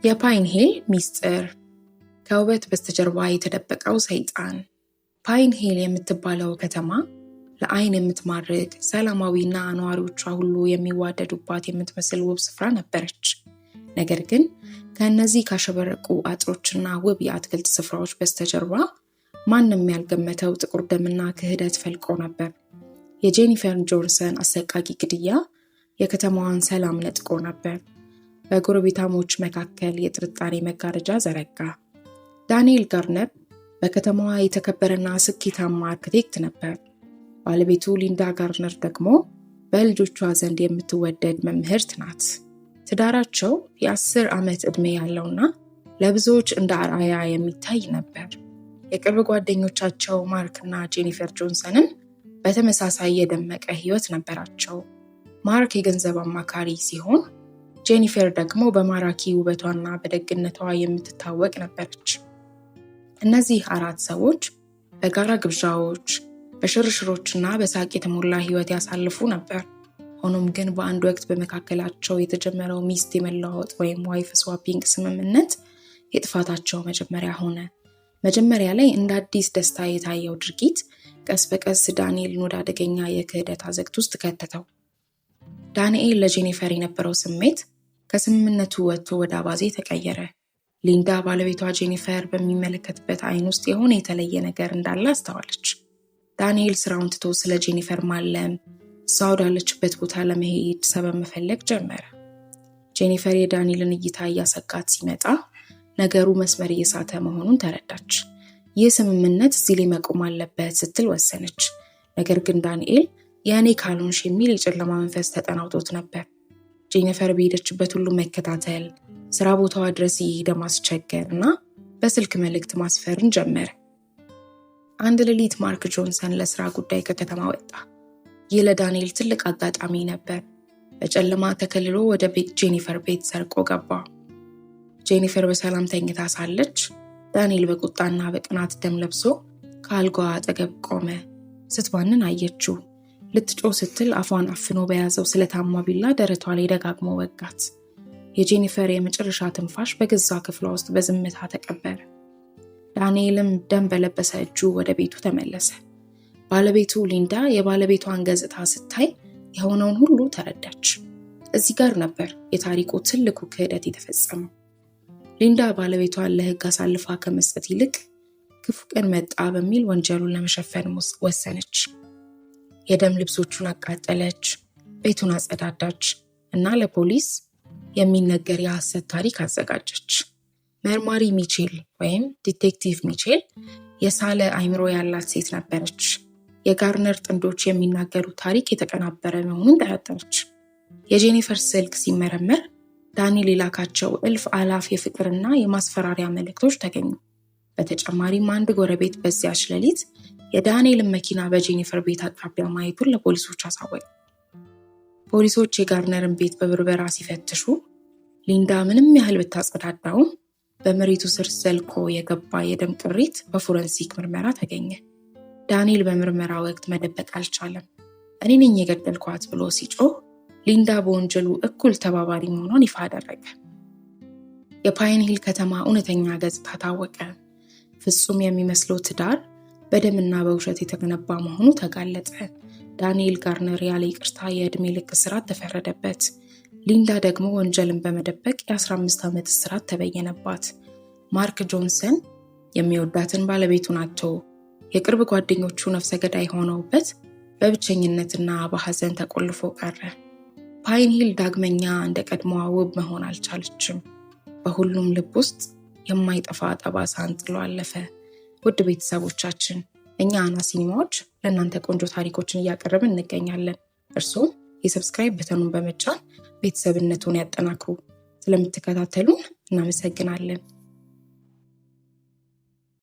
የፓይን ሂል ሚስጥር፣ ከውበት በስተጀርባ የተደበቀው ሰይጣን። ፓይን ሂል የምትባለው ከተማ ለአይን የምትማርክ ሰላማዊና ነዋሪዎቿ ሁሉ የሚዋደዱባት የምትመስል ውብ ስፍራ ነበረች። ነገር ግን ከእነዚህ ካሸበረቁ አጥሮችና ውብ የአትክልት ስፍራዎች በስተጀርባ ማንም ያልገመተው ጥቁር ደምና ክህደት ፈልቆ ነበር። የጄኒፈር ጆንሰን አሰቃቂ ግድያ የከተማዋን ሰላም ነጥቆ ነበር። በጎረቤታሞች መካከል የጥርጣሬ መጋረጃ ዘረጋ። ዳንኤል ጋርነር በከተማዋ የተከበረና ስኬታማ አርክቴክት ነበር። ባለቤቱ ሊንዳ ጋርነር ደግሞ በልጆቿ ዘንድ የምትወደድ መምህርት ናት። ትዳራቸው የ10 ዓመት ዕድሜ ያለውና ለብዙዎች እንደ አርአያ የሚታይ ነበር። የቅርብ ጓደኞቻቸው ማርክና ጄኒፈር ጆንሰንም በተመሳሳይ የደመቀ ሕይወት ነበራቸው። ማርክ የገንዘብ አማካሪ ሲሆን ጄኒፈር ደግሞ በማራኪ ውበቷና በደግነቷ የምትታወቅ ነበረች። እነዚህ 4 ሰዎች በጋራ ግብዣዎች፣ በሽርሽሮችና በሳቅ የተሞላ ሕይወት ያሳልፉ ነበር። ሆኖም ግን በአንድ ወቅት በመካከላቸው የተጀመረው ሚስት የመለዋወጥ ወይም ዋይፍ ስዋፒንግ ስምምነት የጥፋታቸው መጀመሪያ ሆነ። መጀመሪያ ላይ እንደ አዲስ ደስታ የታየው ድርጊት ቀስ በቀስ ዳንኤልን ወደ አደገኛ የክህደት አዘቅት ውስጥ ከተተው። ዳንኤል ለጄኒፈር የነበረው ስሜት ከስምምነቱ ወጥቶ ወደ አባዜ ተቀየረ። ሊንዳ ባለቤቷ ጄኒፈር በሚመለከትበት አይን ውስጥ የሆነ የተለየ ነገር እንዳለ አስተዋለች። ዳንኤል ስራውን ትቶ ስለ ጄኒፈር ማለም፣ እሷ ወዳለችበት ቦታ ለመሄድ ሰበብ መፈለግ ጀመረ። ጄኒፈር የዳንኤልን እይታ እያሰጋት ሲመጣ ነገሩ መስመር እየሳተ መሆኑን ተረዳች። ይህ ስምምነት እዚህ ላይ መቆም አለበት ስትል ወሰነች። ነገር ግን ዳንኤል የእኔ ካልሆንሽ የሚል የጨለማ መንፈስ ተጠናውቶት ነበር። ጄኒፈር በሄደችበት ሁሉ መከታተል፣ ስራ ቦታዋ ድረስ እየሄደ ማስቸገር እና በስልክ መልእክት ማስፈርን ጀመረ። አንድ ሌሊት ማርክ ጆንሰን ለስራ ጉዳይ ከከተማ ወጣ። ይህ ለዳንኤል ትልቅ አጋጣሚ ነበር። በጨለማ ተከልሎ ወደ ጄኒፈር ቤት ሰርቆ ገባ። ጄኒፈር በሰላም ተኝታ ሳለች ዳንኤል በቁጣና በቅናት ደም ለብሶ ከአልጋዋ አጠገብ ቆመ። ስትባንን አየችው። ልትጮህ ስትል አፏን አፍኖ በያዘው ስለታማ ቢላ ደረቷ ላይ ደጋግሞ ወጋት። የጄኒፈር የመጨረሻ ትንፋሽ በገዛ ክፍሏ ውስጥ በዝምታ ተቀበረ። ዳንኤልም ደም በለበሰ እጁ ወደ ቤቱ ተመለሰ። ባለቤቱ ሊንዳ የባለቤቷን ገጽታ ስታይ የሆነውን ሁሉ ተረዳች። እዚህ ጋር ነበር የታሪኩ ትልቁ ክህደት የተፈጸመው። ሊንዳ ባለቤቷን ለሕግ አሳልፋ ከመስጠት ይልቅ ክፉ ቀን መጣ በሚል ወንጀሉን ለመሸፈን ወሰነች። የደም ልብሶቹን አቃጠለች፣ ቤቱን አጸዳዳች እና ለፖሊስ የሚነገር የሐሰት ታሪክ አዘጋጀች። መርማሪ ሚቼል ወይም ዲቴክቲቭ ሚቼል የሳለ አይምሮ ያላት ሴት ነበረች። የጋርነር ጥንዶች የሚናገሩት ታሪክ የተቀናበረ መሆኑን ጠረጠረች። የጄኒፈር ስልክ ሲመረመር ዳንኤል የላካቸው እልፍ አላፍ የፍቅርና የማስፈራሪያ መልእክቶች ተገኙ። በተጨማሪም አንድ ጎረቤት በዚያች ሌሊት የዳንኤልን መኪና በጄኒፈር ቤት አቅራቢያ ማየቱን ለፖሊሶች አሳወቁ። ፖሊሶች የጋርነርን ቤት በብርበራ ሲፈትሹ ሊንዳ ምንም ያህል ብታጸዳዳውም በመሬቱ ስር ዘልቆ የገባ የደም ቅሪት በፎረንሲክ ምርመራ ተገኘ። ዳንኤል በምርመራ ወቅት መደበቅ አልቻለም። እኔ ነኝ የገደልኳት ብሎ ሲጮህ ሊንዳ በወንጀሉ እኩል ተባባሪ መሆኗን ይፋ አደረገ። የፓይን ሂል ከተማ እውነተኛ ገጽታ ታወቀ። ፍጹም የሚመስለው ትዳር በደምና በውሸት የተገነባ መሆኑ ተጋለጠ። ዳንኤል ጋርነር ያለ ይቅርታ የዕድሜ ልክ እስራት ተፈረደበት። ሊንዳ ደግሞ ወንጀልን በመደበቅ የ15 ዓመት እስራት ተበየነባት። ማርክ ጆንሰን የሚወዳትን ባለቤቱን አጥቶ የቅርብ ጓደኞቹ ነፍሰ ገዳይ ሆነውበት በብቸኝነትና በሐዘን ተቆልፎ ቀረ። ፓይን ሂል ዳግመኛ እንደ ቀድሞዋ ውብ መሆን አልቻለችም። በሁሉም ልብ ውስጥ የማይጠፋ ጠባሳ አንጥሎ አለፈ። ውድ ቤተሰቦቻችን፣ እኛ አና ሲኒማዎች ለእናንተ ቆንጆ ታሪኮችን እያቀረብን እንገኛለን። እርሱም የሰብስክራይብ በተኑን በመጫን ቤተሰብነቱን ያጠናክሩ። ስለምትከታተሉን እናመሰግናለን።